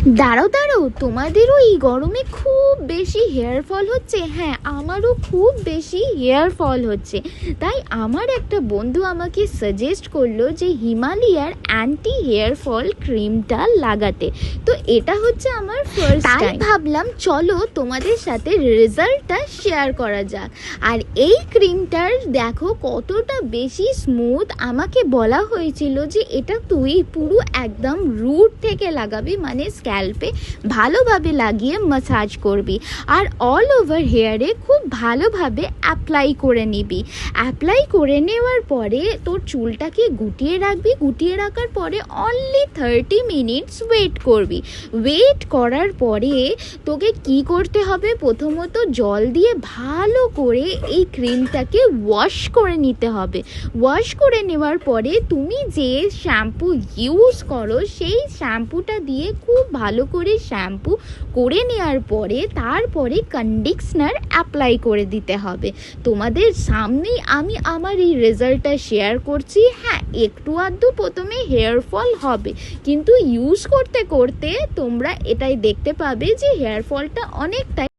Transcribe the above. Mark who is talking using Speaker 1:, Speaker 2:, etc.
Speaker 1: দাঁড়াও দাঁড়াও, তোমাদেরও এই গরমে খুব বেশি হেয়ার ফল হচ্ছে? হ্যাঁ, আমারও খুব বেশি হেয়ার ফল হচ্ছে। তাই আমার একটা বন্ধু আমাকে সাজেস্ট করলো যে হিমালয়ার অ্যান্টি হেয়ার ফল ক্রিমটা লাগাতে। তো এটা হচ্ছে আমার ফার্স্ট টাইম। ভাবলাম চলো তোমাদের সাথে রেজাল্টটা শেয়ার করা যাক। আর এই ক্রিমটার দেখো কতটা বেশি স্মুথ। আমাকে বলা হয়েছিল যে এটা তুই পুরো একদম রুট থেকে লাগাবি, মানে স্ক্যাল্পে ভালোভাবে লাগিয়ে ম্যাসাজ করবি আর অল ওভার হেয়ারে খুব ভালোভাবে অ্যাপ্লাই করে নিবি। অ্যাপ্লাই করে নেওয়ার পরে তোর চুলটাকে গুটিয়ে রাখবি। গুটিয়ে রাখার পরে অনলি 30 মিনিটস ওয়েট করবি। ওয়েট করার পরে তোকে কি করতে হবে, প্রথমত জল দিয়ে ভালো করে এই ক্রিমটাকে ওয়াশ করে নিতে হবে। ওয়াশ করে নেওয়ার পরে তুমি যে শ্যাম্পু ইউজ করো সেই শ্যাম্পুটা দিয়ে খুব ভালো করে শ্যাম্পু করে নেওয়ার পরে তারপরে কন্ডিশনার অ্যাপ্লাই করে দিতে হবে। তোমাদের সামনেই আমি আমার এই রেজাল্টটা শেয়ার করছি। হ্যাঁ, একটু আধটু প্রথমে হেয়ার ফল হবে, কিন্তু ইউজ করতে করতে তোমরা এটাই দেখতে পাবে যে হেয়ার ফলটা অনেকটাই